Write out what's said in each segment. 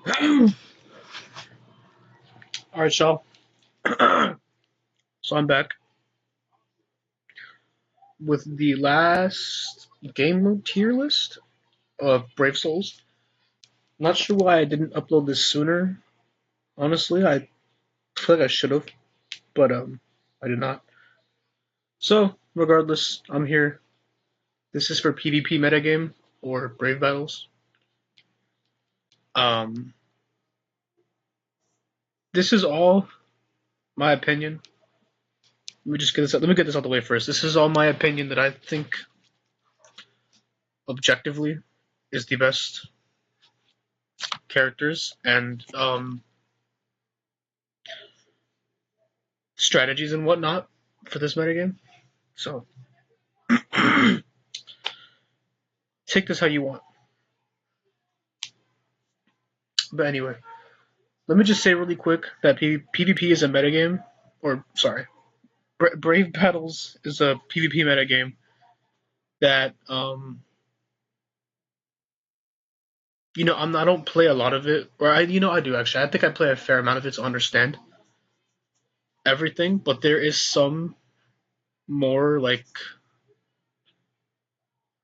Alright, y'all. So I'm back with the last game mode tier list of Brave Souls. Not sure why I didn't upload this sooner. Honestly, I feel like I should have, but I did not. So, regardless, I'm here. This is for PvP metagame or Brave Battles. Um, this is all my opinion. Let me just get this. Let me get this out the way first. This is all my opinion that I think objectively is the best characters and strategies and whatnot for this metagame. So take this how you want. But anyway, let me just say really quick that PvP is a metagame, or sorry, Brave Battles is a PvP metagame that I don't play a lot of it, or I do actually. I think I play a fair amount of it to understand everything, but there is some more like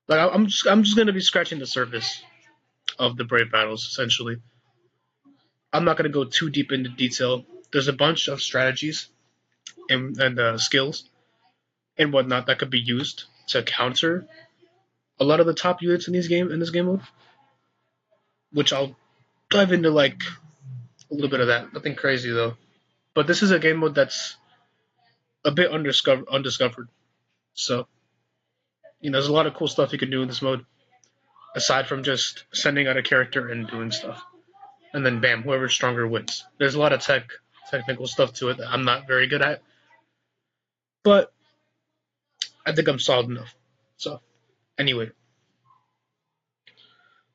I'm just gonna be scratching the surface of the Brave Battles essentially. I'm not gonna go too deep into detail. There's a bunch of strategies and skills and whatnot that could be used to counter a lot of the top units in this game mode, which I'll dive into like a little bit of that. Nothing crazy though. But this is a game mode that's a bit undiscovered. So there's a lot of cool stuff you can do in this mode aside from just sending out a character and doing stuff, and then bam, whoever's stronger wins. There's a lot of technical stuff to it that I'm not very good at, but I think I'm solid enough. So anyway,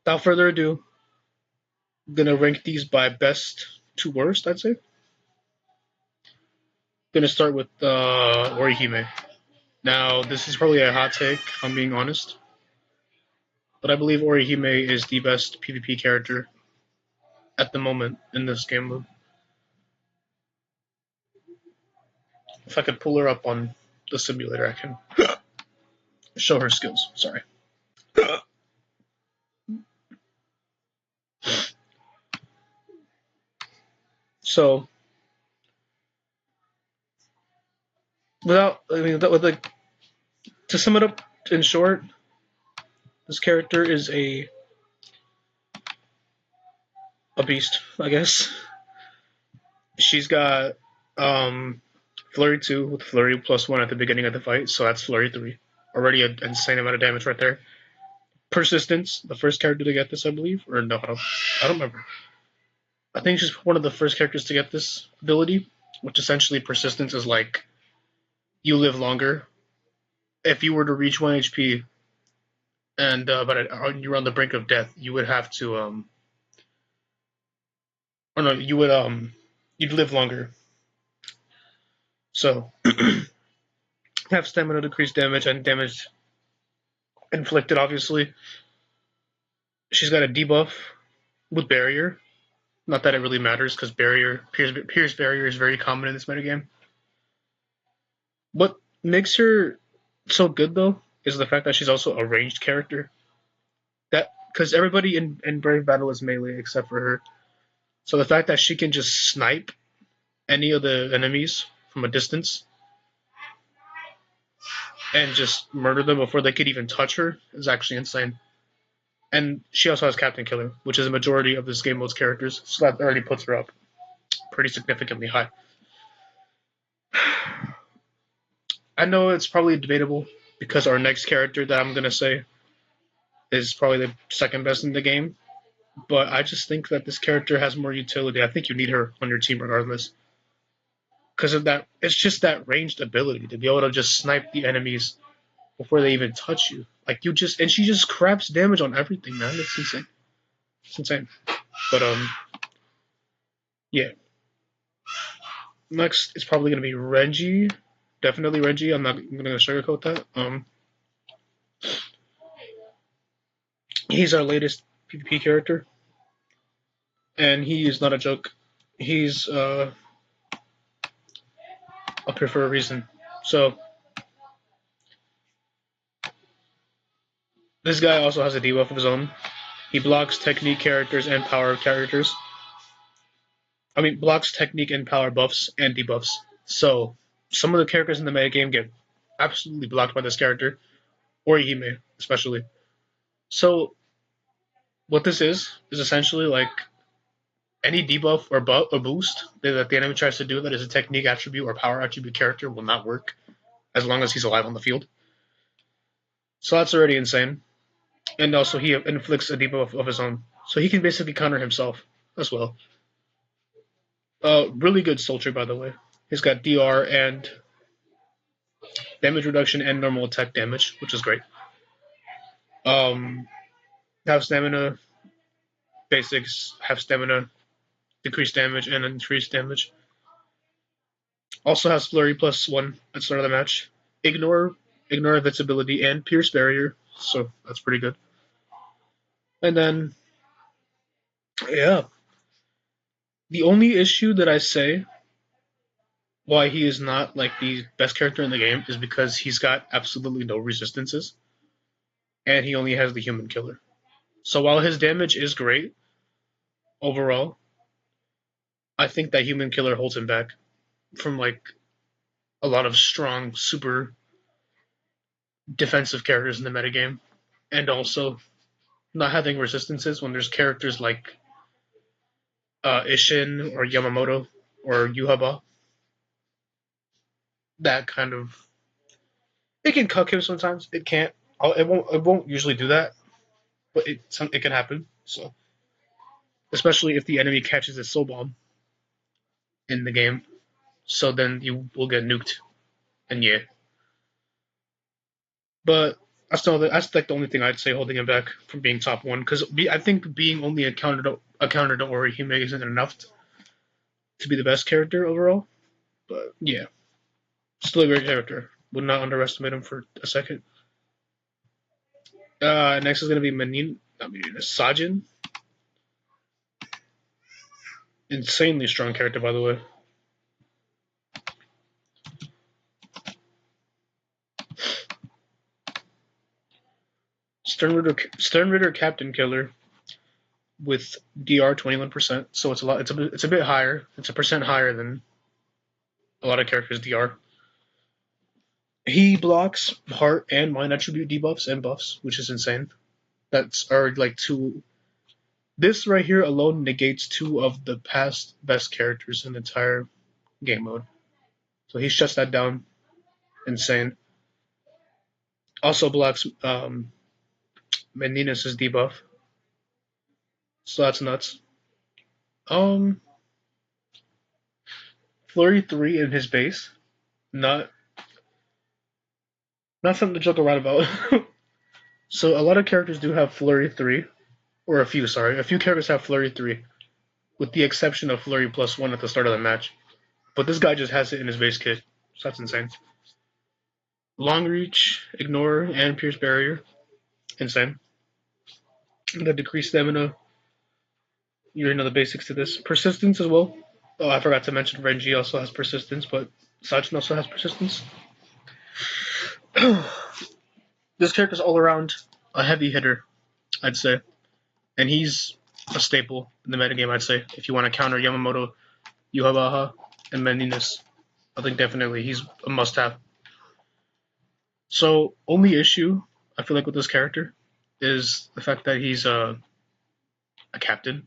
without further ado, I'm gonna rank these by best to worst. I'd say. Gonna start with Orihime. Now, this is probably a hot take, if I'm being honest, but I believe Orihime is the best PvP character at the moment in this game mode. If I could pull her up on the simulator, I can show her skills. Sorry. So, to sum it up in short, this character is a beast, I guess. She's got Flurry 2 with Flurry +1 at the beginning of the fight, so that's Flurry 3. Already an insane amount of damage right there. Persistence, the first character to get this, I believe, or no, I don't remember. I think she's one of the first characters to get this ability, which essentially persistence is like you live longer. If you were to reach 1 HP and but you're on the brink of death, you would have to or no, you'd live longer. So have stamina, decrease damage, and damage inflicted. Obviously, she's got a debuff with barrier. Not that it really matters because pierce barrier is very common in this metagame. What makes her so good though is the fact that she's also a ranged character. That because everybody in Brave Battle is melee except for her. So the fact that she can just snipe any of the enemies from a distance and just murder them before they could even touch her is actually insane. And she also has Captain Killer, which is a majority of this game mode's characters, so that already puts her up pretty significantly high. I know it's probably debatable because our next character that I'm gonna say is probably the second best in the game, but I just think that this character has more utility. I think you need her on your team regardless because of that. It's just that ranged ability to be able to just snipe the enemies before they even touch you. Like and she just craps damage on everything, man. It's insane. It's insane. But yeah. Next is probably gonna be Reggie. Definitely Reggie. I'm not gonna sugarcoat that. He's our latest PvP character. and he is not a joke. He's up here for a reason. So this guy also has a debuff of his own. He blocks technique characters and power characters. I mean, blocks technique and power buffs and debuffs. So some of the characters in the metagame get absolutely blocked by this character, or Hime especially. So what this is essentially like any debuff or boost that the enemy tries to do that is a technique attribute or power attribute character will not work as long as he's alive on the field. So that's already insane. And also he inflicts a debuff of his own, so he can basically counter himself as well. Really good Soldier, by the way. He's got DR and damage reduction and normal attack damage, which is great. Half stamina, basics, half stamina, decreased damage, and increased damage. Also has flurry +1 at the start of the match. Ignore invincibility and pierce barrier, so that's pretty good. And then, yeah, the only issue that I say why he is not like the best character in the game is because he's got absolutely no resistances, and he only has the human killer. So while his damage is great overall, I think that human killer holds him back from like a lot of strong, super defensive characters in the metagame, and also not having resistances when there's characters like Ishin or Yamamoto or Yuhaba. That kind of it can cuck him sometimes. It can't. It won't. It won't usually do that, but it can happen. So especially if the enemy catches a soul bomb in the game, so then you will get nuked. And yeah, but that's like the only thing I'd say holding him back from being top one. Because I think being only a counter to Orihime isn't enough to be the best character overall. But yeah, still a great character. Would not underestimate him for a second. Next is gonna be Sajin. Insanely strong character, by the way. Sternritter Captain Killer with DR 21%, so it's a lot. It's a bit higher. It's a percent higher than a lot of characters DR. He blocks heart and mind attribute debuffs and buffs, which is insane. That's are like two. This right here alone negates two of the past best characters in the entire game mode. So he shuts that down. Insane. Also blocks Meninas' debuff. So that's nuts. Um, Flurry 3 in his base. Not something to joke around about. So a lot of characters do have Flurry 3, or a few, sorry. A few characters have Flurry 3, with the exception of Flurry +1 at the start of the match. But this guy just has it in his base kit, so that's insane. Long Reach, Ignore, and Pierce Barrier. Insane. The decreased stamina. You already know the basics to this. Persistence as well. Oh, I forgot to mention Renji also has persistence, but Sajin also has persistence. This character's all around a heavy hitter, I'd say. And he's a staple in the metagame, I'd say. If you want to counter Yamamoto, Yuhabaha, and Meninas, I think definitely he's a must-have. So, only issue I feel like with this character is the fact that he's a captain.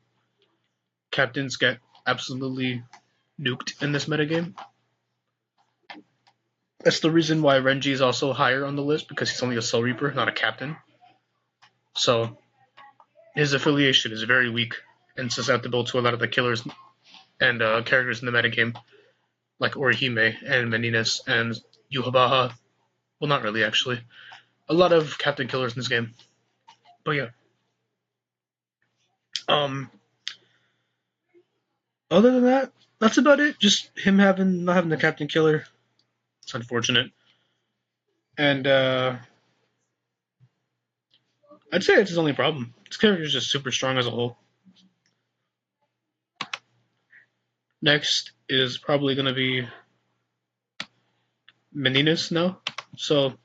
Captains get absolutely nuked in this metagame. That's the reason why Renji is also higher on the list, because he's only a Soul Reaper, not a captain. So his affiliation is very weak and susceptible to a lot of the killers and characters in the metagame, like Orihime and Meninas and Yuhabaha. Well, not really, actually. A lot of captain killers in this game. But yeah. Um, Other than that, that's about it. Just him not having the captain killer. It's unfortunate. And I'd say it's his only problem. This character is just super strong as a whole. Next is probably going to be Meninas now. So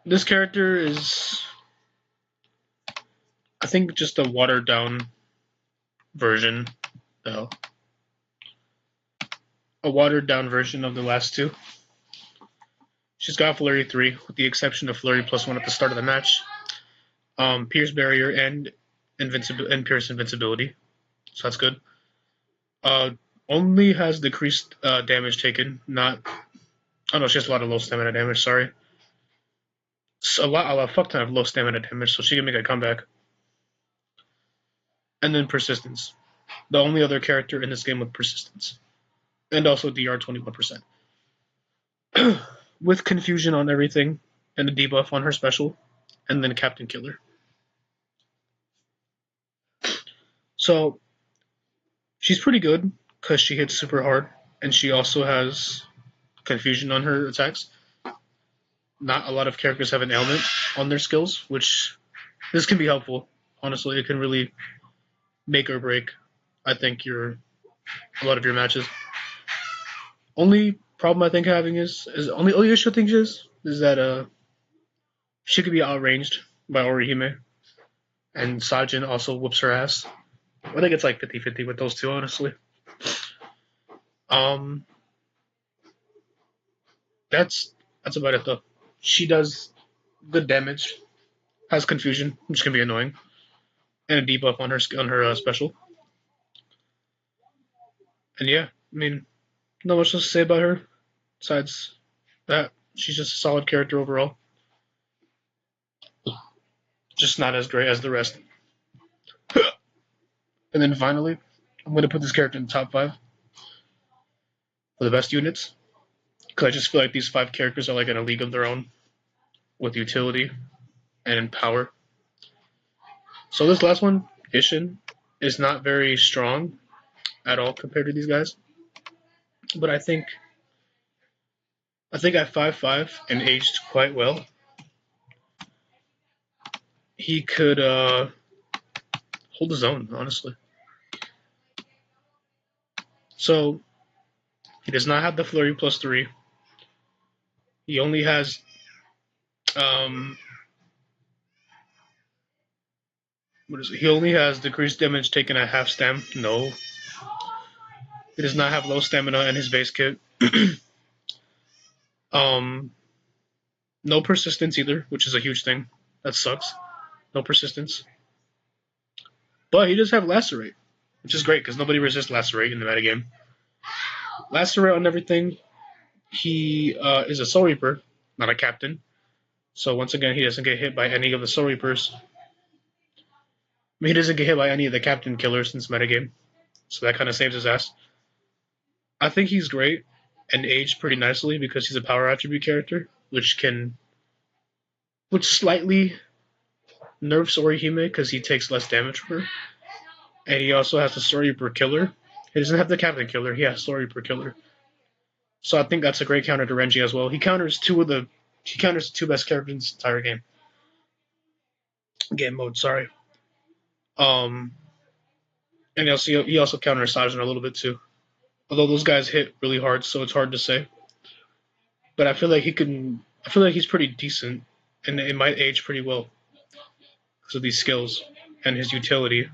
this character is, I think, just a watered down version. The hell? A watered down version of the last two. She's got Flurry 3, with the exception of Flurry +1 at the start of the match. Pierce Barrier and Pierce Invincibility. So that's good. Only has decreased damage taken, not. Oh no, she has a lot of low stamina damage, sorry. So a fuck ton of low stamina damage, so she can make a comeback. And then Persistence. The only other character in this game with Persistence. And also DR 21%. With Confusion on everything, and a debuff on her special, and then Captain Killer. So, she's pretty good, because she hits super hard, and she also has Confusion on her attacks. Not a lot of characters have an ailment on their skills, which this can be helpful. Honestly, it can really make or break, I think, a lot of your matches. Only problem I think having is only issue I think is that she could be outranged by Orihime, and Sajin also whoops her ass. I think it's like 50-50 with those two, honestly. That's about it though. She does good damage, has Confusion, which can be annoying, and a debuff on her special. And yeah, I mean, not much else to say about her besides that she's just a solid character overall. Just not as great as the rest. And then finally, I'm going to put this character in the top 5 for the best units, because I just feel like these 5 characters are like in a league of their own with utility and in power. So this last one, Ishin, is not very strong at all compared to these guys. But I think at 5-5 and aged quite well, he could hold his own, honestly. So he does not have the Flurry +3. He only has what is it? He only has decreased damage taken at half stam. No. He does not have low stamina in his base kit. No persistence either, which is a huge thing. That sucks. No persistence. But he does have Lacerate, which is great because nobody resists Lacerate in the metagame. Lacerate on everything. He is a Soul Reaper, not a Captain. So once again, he doesn't get hit by any of the Soul Reapers. I mean, he doesn't get hit by any of the Captain killers in this metagame. So that kind of saves his ass. I think he's great and aged pretty nicely because he's a power attribute character, which slightly nerfs Orihime because he takes less damage from her. And he also has the Soul Reaper killer. He doesn't have the Captain killer, he has Soul Reaper killer. So I think that's a great counter to Renji as well. He counters the 2 best characters in this entire game. Game mode, sorry. And he also counters Sajin a little bit too. Although those guys hit really hard, so it's hard to say. But I feel like he's pretty decent, and it might age pretty well because of these skills and his utility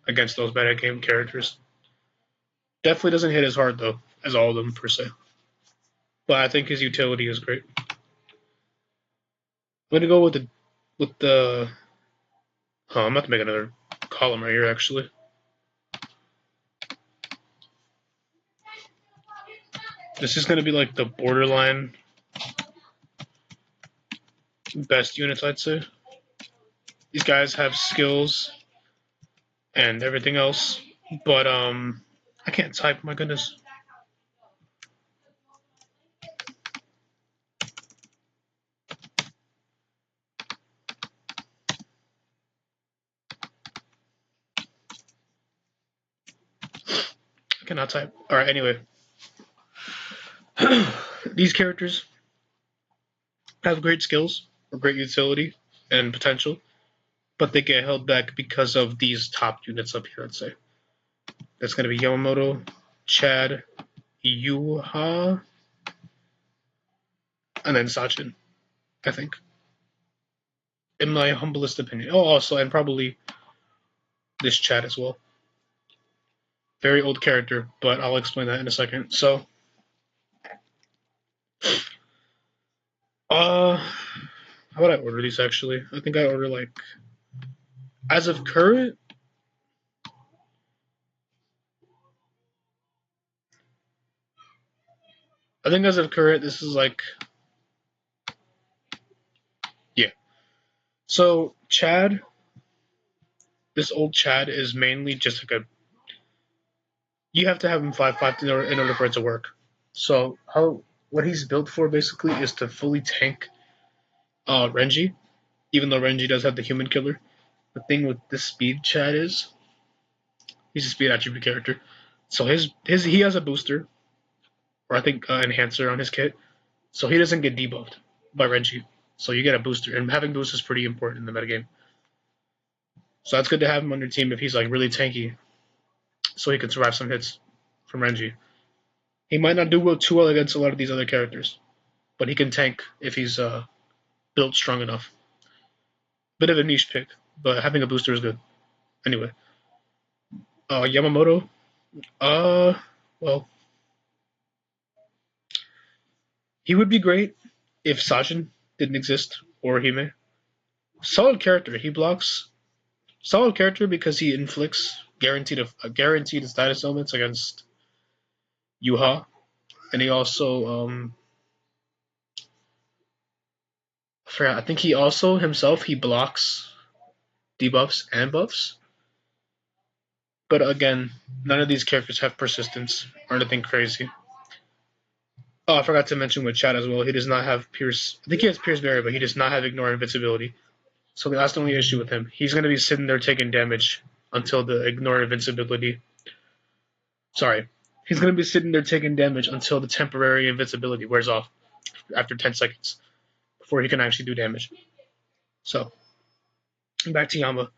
against those meta game characters. Definitely doesn't hit as hard though as all of them per se. But I think his utility is great. I'm gonna go with the. I'm about to make another column right here actually. This is gonna be like the borderline best units, I'd say. These guys have skills and everything else, but I can't type. My goodness. I cannot type. All right. Anyway, these characters have great skills or great utility and potential, but they get held back because of these top units up here, I'd say. That's going to be Yamamoto, Chad, Yuha, and then Sachin, I think. In my humblest opinion. Oh, also, and probably this Chad as well. Very old character, but I'll explain that in a second. So, how would I order these actually? I think I order like, as of current, this is like, yeah. So, Chad, this old Chad is mainly just like a, you have to have him 5/5 in order for it to work. So, what he's built for basically is to fully tank Renji, even though Renji does have the human killer. The thing with this speed Chad is, he's a speed attribute character. So he has a booster, or I think enhancer on his kit, so he doesn't get debuffed by Renji. So you get a booster, and having boost is pretty important in the metagame. So that's good to have him on your team if he's like really tanky, so he can survive some hits from Renji. He might not do too well against a lot of these other characters, but he can tank if he's built strong enough. Bit of a niche pick, but having a booster is good. Anyway, Yamamoto. Well, he would be great if Sajin didn't exist or Hime. Solid character. He blocks. Solid character because he inflicts guaranteed status elements against Yuha, and he also I forgot. I think he also himself he blocks debuffs and buffs. But again, none of these characters have persistence or anything crazy. Oh, I forgot to mention with Chad as well. He does not have Pierce. I think he has Pierce Barrier, but he does not have Ignore Invincibility. So that's the only issue with him. He's going to be sitting there taking damage until the Ignore Invincibility. Sorry. He's going to be sitting there taking damage until the temporary invincibility wears off after 10 seconds before he can actually do damage. So, back to Yama.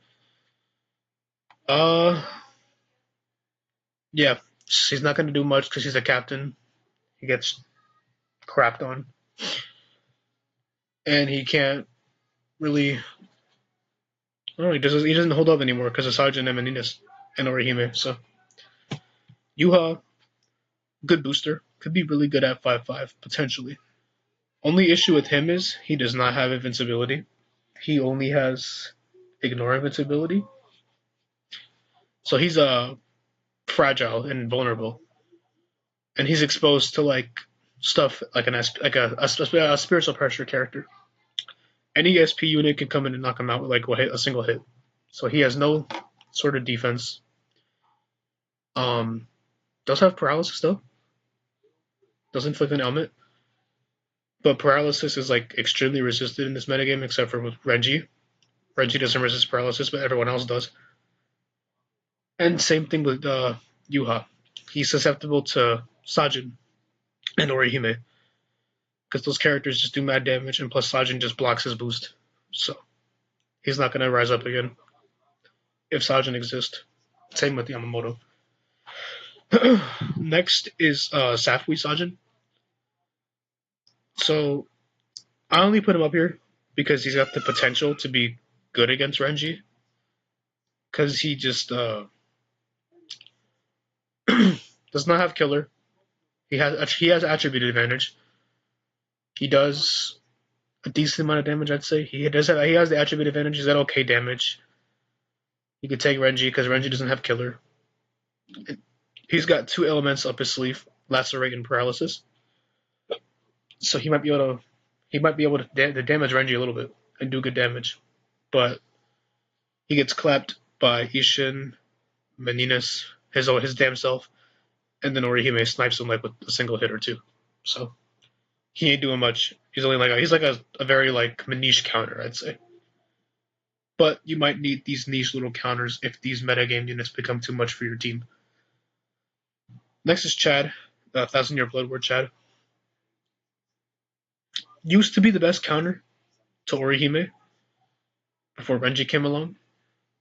Yeah, he's not going to do much because he's a captain. He gets crapped on. And he can't really. I don't know, he doesn't hold up anymore because of Sajin and Meninas and Orihime. So, Yuha, good booster. Could be really good at 5/5, potentially. Only issue with him is he does not have invincibility. He only has ignore invincibility. So he's fragile and vulnerable. And he's exposed to like stuff like a spiritual pressure character. Any SP unit can come in and knock him out with like a single hit. So he has no sort of defense. Does have paralysis though. Does inflict an ailment. But paralysis is like extremely resisted in this metagame, except for with Renji. Renji doesn't resist paralysis, but everyone else does. And same thing with Yuha. He's susceptible to Sajin and Orihime. Because those characters just do mad damage, and plus Sajin just blocks his boost. So he's not going to rise up again if Sajin exists. Same with Yamamoto. Next is Safui Sajin. So I only put him up here because he's got the potential to be good against Renji. Because he just does not have killer. He has attribute advantage. He does a decent amount of damage, I'd say. He has the attribute advantage. He's got okay damage. He could take Renji because Renji doesn't have killer. He's got two elements up his sleeve: lacerate and paralysis. So he might be able to damage Renji a little bit and do good damage, but he gets clapped by Ishin, Meninas, his damn self, and then Orihime snipes him like with a single hit or two. So he ain't doing much. He's like a very like niche counter, I'd say. But you might need these niche little counters if these metagame units become too much for your team. Next is Chad, 1,000 Year Blood War Chad. Used to be the best counter to Orihime, before Renji came along.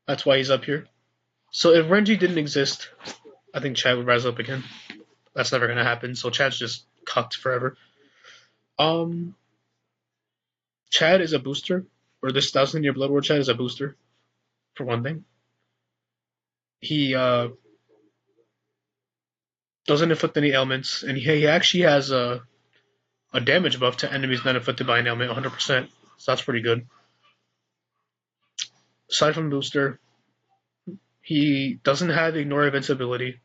That's why he's up here. So if Renji didn't exist, I think Chad would rise up again. That's never gonna happen. So Chad's just cucked forever. Um, Chad is a booster, or this 1,000-year Blood War Chad is a booster, for one thing. He doesn't inflict any ailments, and he actually has a damage buff to enemies not inflicted by an ailment 100%. So that's pretty good. Aside from booster, he doesn't have ignore invincibility.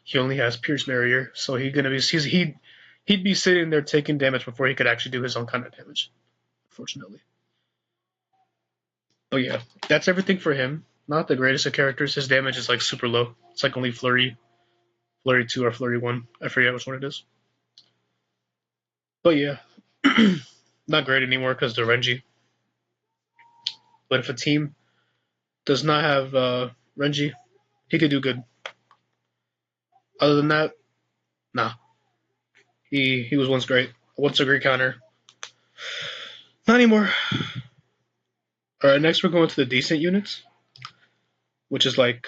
He only has pierce barrier, so he'd be sitting there taking damage before he could actually do his own kind of damage. Unfortunately. But yeah, that's everything for him. Not the greatest of characters. His damage is like super low. It's like only Flurry 2 or Flurry 1. I forget which one it is. But yeah, not great anymore because they're Renji. But if a team does not have Renji, he could do good. Other than that, nah. He was once great. Once a great counter. Not anymore. Alright, next we're going to the decent units. Which is like,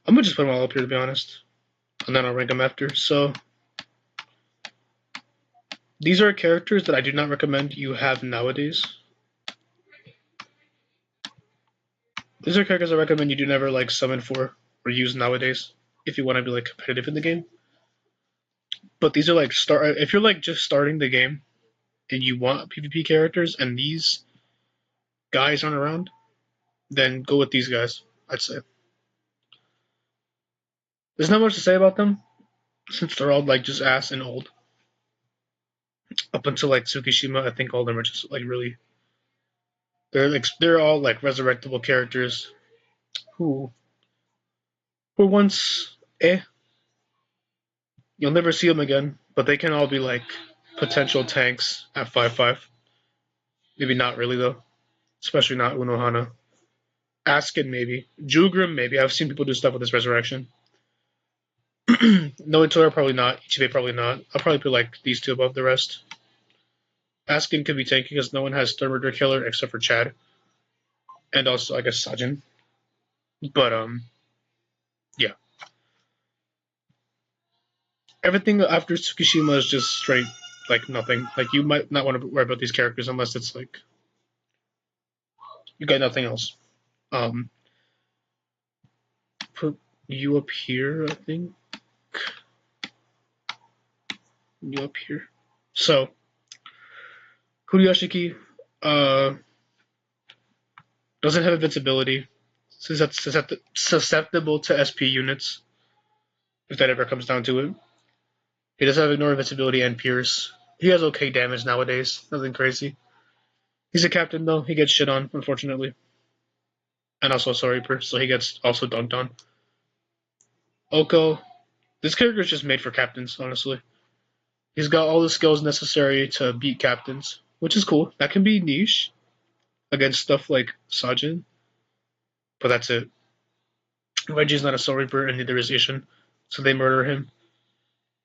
I'm gonna just put them all up here to be honest. And then I'll rank them after. So these are characters that I do not recommend you have nowadays. These are characters I recommend you do never like summon for or use nowadays if you want to be like competitive in the game. But these are like if you're like just starting the game and you want PvP characters and these guys aren't around, then go with these guys, I'd say. There's not much to say about them since they're all like just ass and old. Up until like Tsukishima, I think all of them are just like really they're all like resurrectable characters who were once You'll never see them again, but they can all be like potential tanks at 5-5. Maybe not really though, especially not Unohana. Askin maybe, Jugrim maybe. I've seen people do stuff with this resurrection. No Itora probably not. Ichibe probably not. I'll probably put like these two above the rest. Askin could be tanky because no one has Third Murder Killer except for Chad, and also I guess Sajin. But yeah. Everything after Tsukishima is just straight like nothing. Like you might not want to worry about these characters unless it's like you got nothing else. Um, put you up here, I think. You up here. So, Kuriyashiki doesn't have invincibility, so that's susceptible to SP units, if that ever comes down to it. He does have ignore invincibility and pierce. He has okay damage nowadays, nothing crazy. He's a captain though, he gets shit on, unfortunately. And also a Reaper, so he gets also dunked on. Oko, this character is just made for captains, honestly. He's got all the skills necessary to beat captains, which is cool. That can be niche against stuff like Sajin, but that's it. Renji's not a Soul Reaper, and neither is Ishin, so they murder him.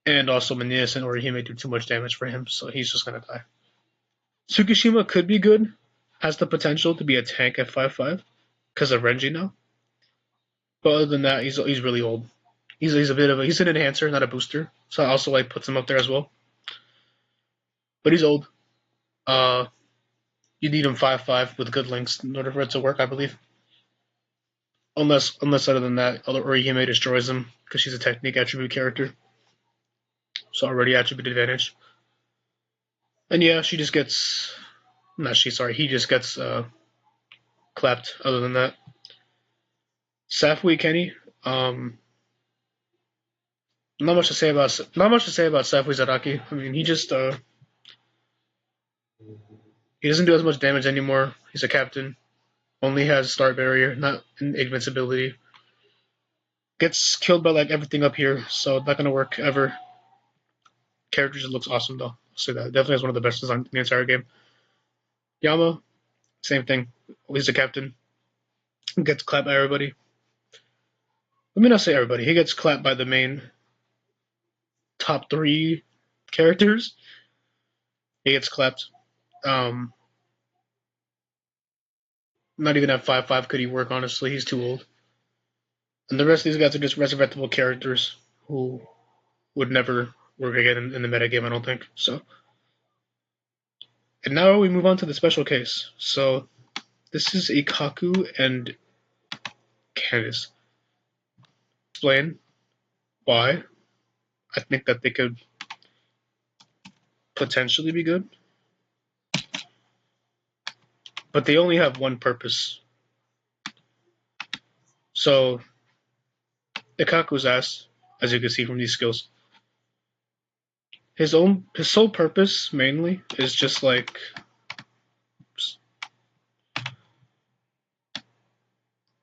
And also Manias and Orihime do too much damage for him, so he's just gonna die. Tsukishima could be good, has the potential to be a tank at 5-5 because of Renji now. But other than that, he's really old. He's a bit of he's an enhancer, not a booster, so I also like puts him up there as well. But he's old. You need him 5-5 with good links in order for it to work, I believe. Unless other than that, Orihime destroys him because she's a technique attribute character. So already attribute advantage. And yeah, she just gets he just gets clapped other than that. Safui Kenny, not much to say about Safui Zaraki. I mean he just he doesn't do as much damage anymore. He's a captain. Only has start barrier, not invincibility. Gets killed by like everything up here, so not gonna work ever. Character just looks awesome though. I'll say that. Definitely has one of the best designs in the entire game. Yama, same thing. He's a captain. Gets clapped by everybody. Let me not say everybody. He gets clapped by the main top 3 characters. He gets clapped. Not even at 5'5" could he work, honestly. He's too old. And the rest of these guys are just resurrectable characters who would never work again in the metagame, I don't think. So, and now we move on to the special case. So, this is Ikkaku and Candace. Explain why I think that they could potentially be good. But they only have one purpose. So, Ikkaku's ass, as you can see from these skills, his sole purpose mainly is just like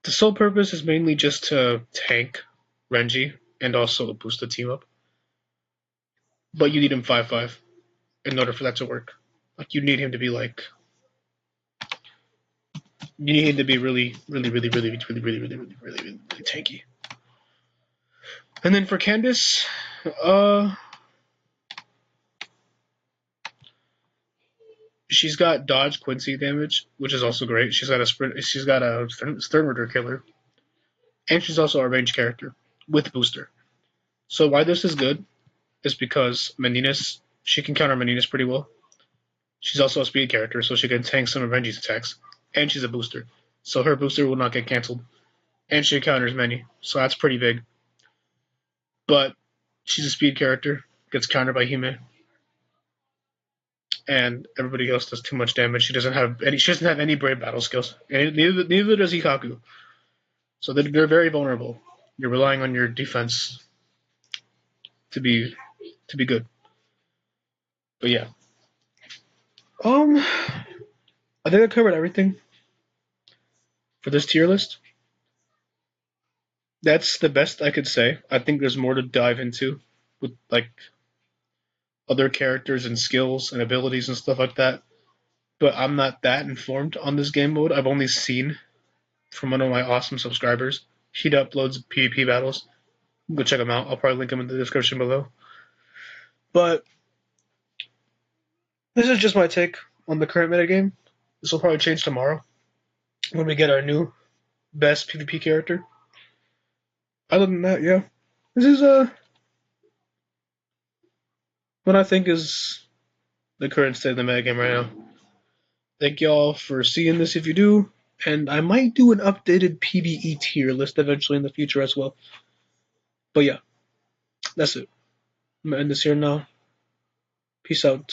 the sole purpose is mainly just to tank Renji and also boost the team up. But you need him 5'5" in order for that to work. Like you need him to be like you need him to be really tanky. And then for Candace, she's got dodge Quincy damage, which is also great. She's got a sprint. She's got a stern murder killer, and she's also a range character with booster. So why this is good is because Meninas, she can counter Meninas pretty well. She's also a speed character, so she can tank some of Renji's attacks, and she's a booster, so her booster will not get cancelled, and she counters many, so that's pretty big. But she's a speed character, gets countered by Hime, and everybody else does too much damage. She doesn't have any. She doesn't have any brave battle skills, and neither does Ikkaku. So they're very vulnerable. You're relying on your defense to be good. But yeah, I think I covered everything for this tier list. That's the best I could say. I think there's more to dive into with like other characters and skills and abilities and stuff like that. But I'm not that informed on this game mode. I've only seen from one of my awesome subscribers. He uploads PvP battles. Go check him out. I'll probably link him in the description below. But this is just my take on the current metagame. This will probably change tomorrow when we get our new best PvP character. Other than that, yeah. This is what I think is the current state of the metagame right now. Thank y'all for seeing this if you do. And I might do an updated PvE tier list eventually in the future as well. But yeah, that's it. I'm gonna end this here now. Peace out.